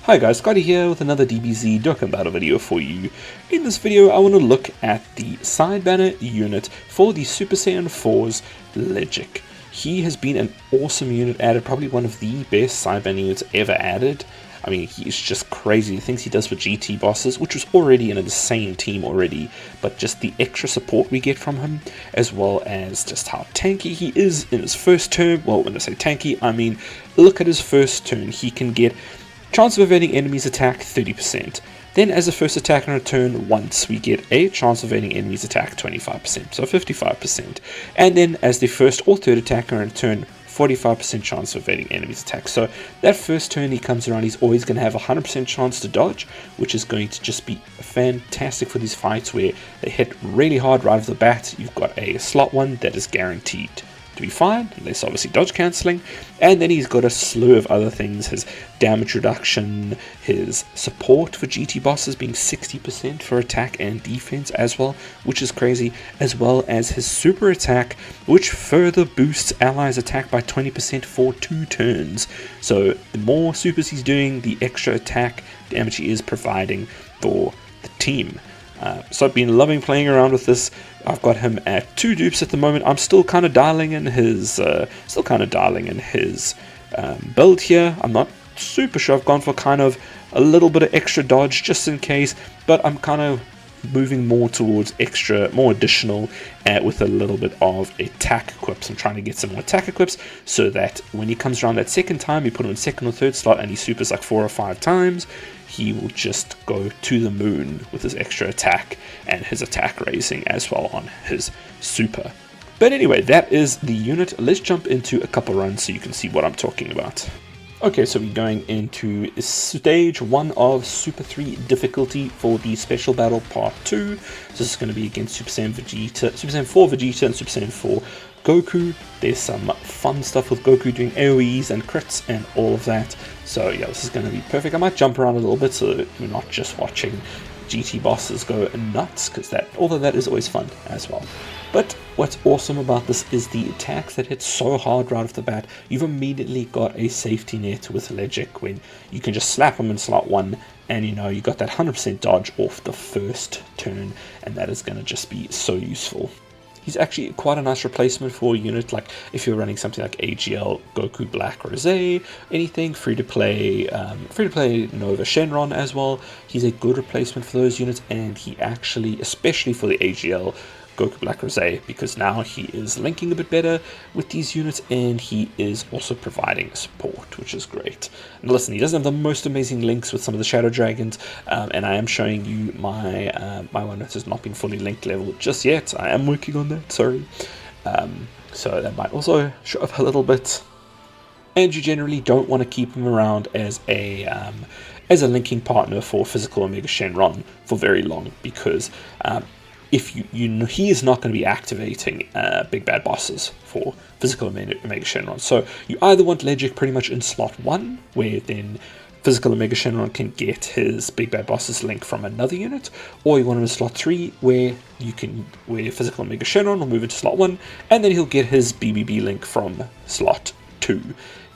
Hi guys, Scotty here with another DBZ DOKKAN battle video for you. In this video I want to look at the side banner unit for the Super Saiyan 4's Ledgic. He has been an awesome unit added, probably one of the best side banner units ever added. I mean, he's just crazy. The things he does for GT bosses, which was already an insane team already, but just the extra support we get from him, as well as just how tanky he is in his first turn. Well, when I say tanky, I mean, look at his first turn. He can get chance of evading enemies attack 30%. Then as a first attack on a turn once, we get a chance of evading enemies attack 25%, so 55%. And then as the first or third attack on a turn, 45% chance of evading enemies attack. So that first turn he comes around, he's always going to have a 100% chance to dodge, which is going to just be fantastic for these fights where they hit really hard right off the bat. You've got a slot one that is guaranteed to be fine, unless obviously dodge cancelling, and then he's got a slew of other things, his damage reduction, his support for GT bosses being 60% for attack and defense as well, which is crazy, as well as his super attack, which further boosts allies attack by 20% for 2 turns. So the more supers he's doing, the extra attack damage he is providing for the team. So I've been loving playing around with this. I've got him at 2 dupes at the moment. I'm still kind of dialing in his build here. I'm not super sure. I've gone for kind of a little bit of extra dodge just in case, but I'm kind of moving more towards more additional with a little bit of attack equips. I'm trying to get some more attack equips so that when he comes around that second time, you put him in second or third slot and he supers like 4 or 5 times, he will just go to the moon with his extra attack and his attack raising as well on his super. But anyway, that is the unit. Let's jump into a couple runs so you can see what I'm talking about. Okay, so we're going into stage 1 of Super 3 difficulty for the Special Battle Part 2. So this is going to be against Super Saiyan 4 Vegeta and Super Saiyan 4 Goku. There's some fun stuff with Goku doing AoEs and crits and all of that. So yeah, this is going to be perfect. I might jump around a little bit so that we're not just watching GT bosses go nuts, because although that is always fun as well. But what's awesome about this is the attacks that hit so hard right off the bat. You've immediately got a safety net with Ledgic when you can just slap him in slot 1 and you got that 100% dodge off the first turn, and that is going to just be so useful. He's actually quite a nice replacement for a unit, like if you're running something like AGL, Goku Black Rose, anything free-to-play Nova Shenron as well. He's a good replacement for those units, and he actually, especially for the AGL, Goku Black Rose, because now he is linking a bit better with these units and he is also providing support, which is great. And listen, he doesn't have the most amazing links with some of the Shadow Dragons, and I am showing you my one that has not been fully linked level just yet. I am working on that, sorry. So that might also show up a little bit. And you generally don't want to keep him around as a linking partner for physical Omega Shenron for very long, because if he is not going to be activating big bad bosses for physical Omega Shenron. So you either want Ledgic pretty much in slot 1, where then physical Omega Shenron can get his big bad bosses link from another unit, or you want him in slot 3, where physical Omega Shenron will move into slot 1, and then he'll get his BBB link from slot 2.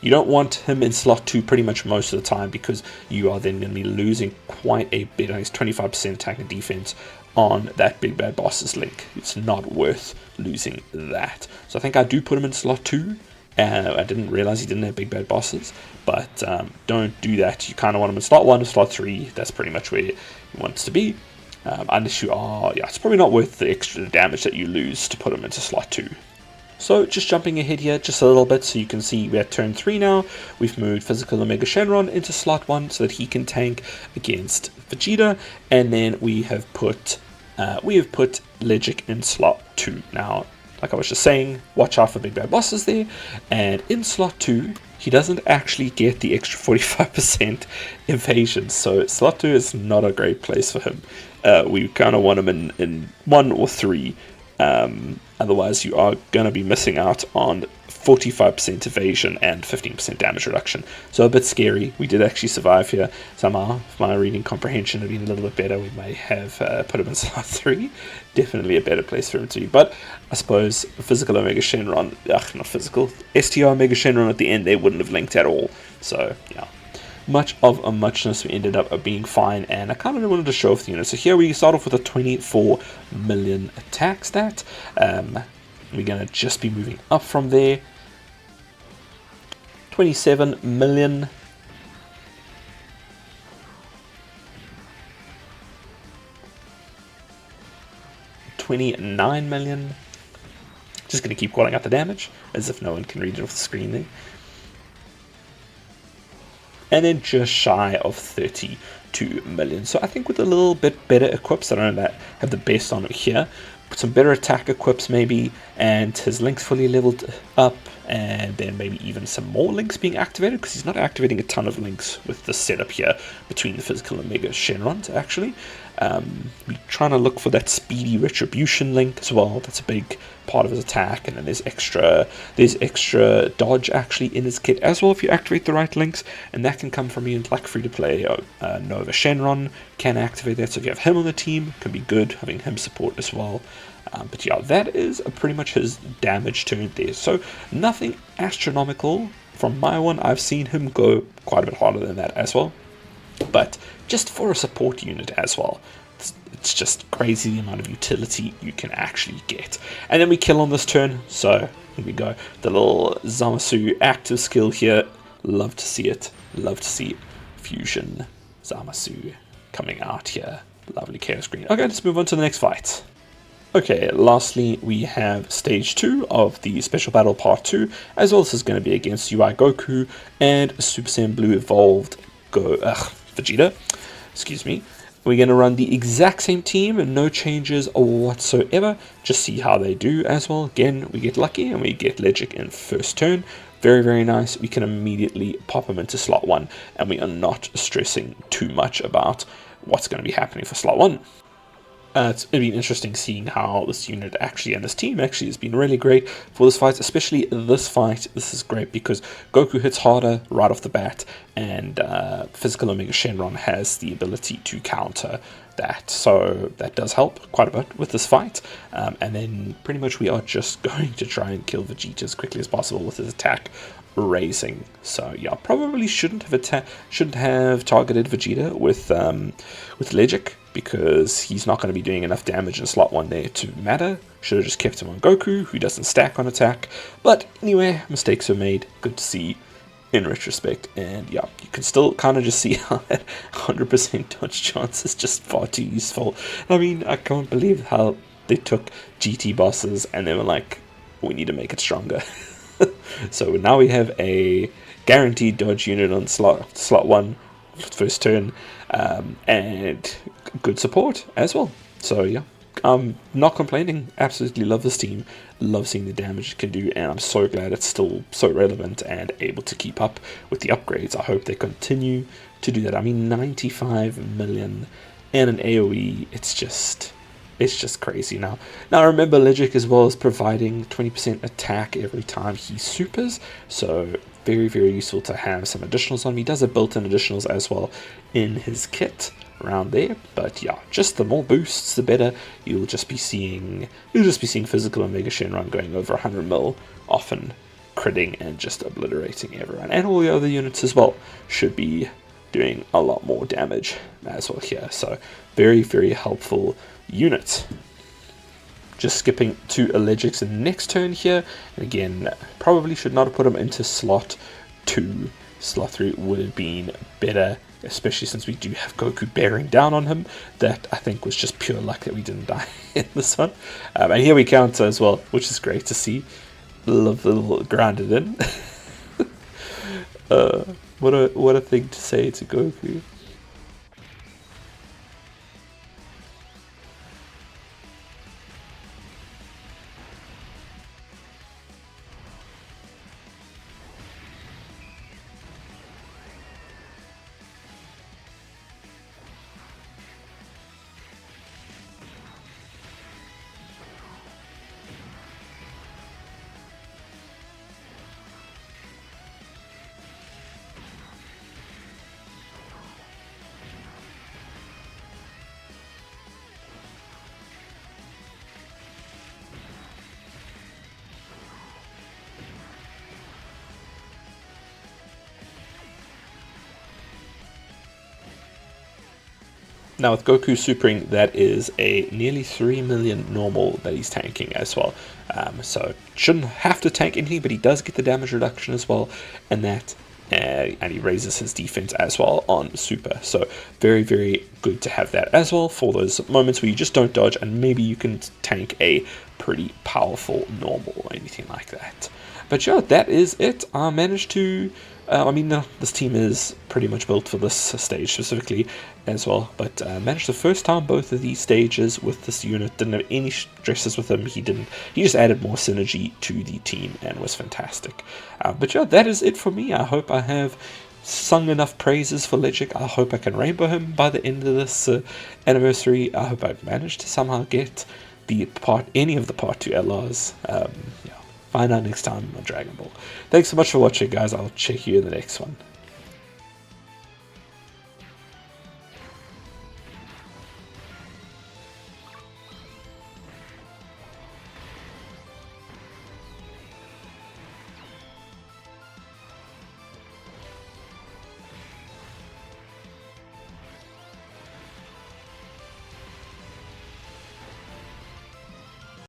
You don't want him in slot 2 pretty much most of the time, because you are then going to be losing quite a bit. I think it's 25% attack and defense on that big bad boss's link. It's not worth losing that. So I think I do put him in slot 2. I didn't realize he didn't have big bad bosses, but don't do that. You kind of want him in slot 1 or slot 3. That's pretty much where he wants to be. Unless you are, it's probably not worth the extra damage that you lose to put him into slot 2. So just jumping ahead here just a little bit so you can see we're at turn 3 now. We've moved physical Omega Shenron into slot 1 so that he can tank against Vegeta, and then we have put Ledgic in slot 2. Now, like I was just saying, watch out for big bad bosses there, and in slot 2 he doesn't actually get the extra 45% evasion, so slot 2 is not a great place for him. We kind of want him in 1 or 3. Otherwise you are going to be missing out on 45% evasion and 15% damage reduction. So a bit scary. We did actually survive here somehow. If my reading comprehension had been a little bit better, we may have put him in slot 3. Definitely a better place for him to be. But I suppose physical Omega Shenron, not physical, STR Omega Shenron at the end, they wouldn't have linked at all. So yeah, much of a muchness. We ended up being fine, and I kind of wanted to show off the unit. So here we start off with a 24 million attack stat. We're going to just be moving up from there. 27 million. $29 million. Just going to keep calling out the damage, as if no one can read it off the screen there. And then just shy of 32 million. So I think with a little bit better equips, I don't know that have the best on it here, but some better attack equips maybe, and his links fully leveled up, and then maybe even some more links being activated, because he's not activating a ton of links with the setup here between the physical and Mega Shenrons actually. We're trying to look for that speedy retribution link as well. That's a big part of his attack, and then there's extra dodge actually in his kit as well if you activate the right links, and that can come from units like free to play. Nova Shenron can activate that, so if you have him on the team, it can be good having him support as well. But yeah, that is pretty much his damage turn there. So nothing astronomical from my one. I've seen him go quite a bit harder than that as well. But just for a support unit as well, it's just crazy the amount of utility you can actually get. And then we kill on this turn, so here we go. The little Zamasu active skill here, love to see it. Love to see Fusion Zamasu coming out here. Lovely Chaos Green. Okay, let's move on to the next fight. Okay, lastly, we have Stage 2 of the Special Battle Part 2, as well as this is going to be against UI Goku and Super Saiyan Blue Evolved Vegeta. Excuse me. We're going to run the exact same team and no changes whatsoever. Just see how they do as well. Again, we get lucky and we get Ledgic in first turn. Very, very nice. We can immediately pop him into slot 1, and we are not stressing too much about what's going to be happening for slot 1. It's been interesting seeing how this unit actually and this team actually has been really great for this fight, especially this fight. This is great because Goku hits harder right off the bat, and Physical Omega Shenron has the ability to counter that. So that does help quite a bit with this fight. And then pretty much we are just going to try and kill Vegeta as quickly as possible with his attack raising. So yeah, probably shouldn't have targeted Vegeta with Ledgic, because he's not going to be doing enough damage in slot 1 there to matter. Should have just kept him on Goku, who doesn't stack on attack. But anyway, mistakes were made. Good to see in retrospect. And yeah, you can still kind of just see how that 100% dodge chance is just far too useful. I mean, I can't believe how they took GT bosses and they were like, we need to make it stronger. So now we have a guaranteed dodge unit on slot 1 first turn, and good support as well. So yeah, I'm not complaining. Absolutely love this team. Love seeing the damage it can do, and I'm so glad it's still so relevant and able to keep up with the upgrades. I hope they continue to do that. I mean, 95 million and an AoE, it's just crazy now. Now remember, Ledgic as well is providing 20% attack every time he supers, so very, very useful to have some additionals on him. He does have built-in additionals as well in his kit around there, but yeah, just the more boosts the better. You'll just be seeing Physical Omega Shenron going over 100 mil, often critting and just obliterating everyone, and all the other units as well should be doing a lot more damage as well here. So very, very helpful unit. Just skipping to Ledgic's next turn here, and again, probably should not have put him into slot 2. Slot 3 would have been better, especially since we do have Goku bearing down on him. That I think was just pure luck that we didn't die in this one. And here we counter as well, which is great to see. Love the little grounded in. What a thing to say to Goku. Now with Goku supering, that is a nearly 3 million normal that he's tanking as well. So shouldn't have to tank anything, but he does get the damage reduction as well, and that and he raises his defense as well on super. So very, very good to have that as well for those moments where you just don't dodge, and maybe you can tank a pretty powerful normal or anything like that. But yeah, that is it. I managed to this team is pretty much built for this stage specifically as well, but managed the first time both of these stages with this unit. Didn't have any stresses with him. He just added more synergy to the team and was fantastic. But yeah, that is it for me. I hope I have sung enough praises for Ledgic. I hope I can rainbow him by the end of this anniversary. I hope I've managed to somehow get any of the part 2 LRs. Find out next time on Dragon Ball. Thanks so much for watching, guys. I'll check you in the next one.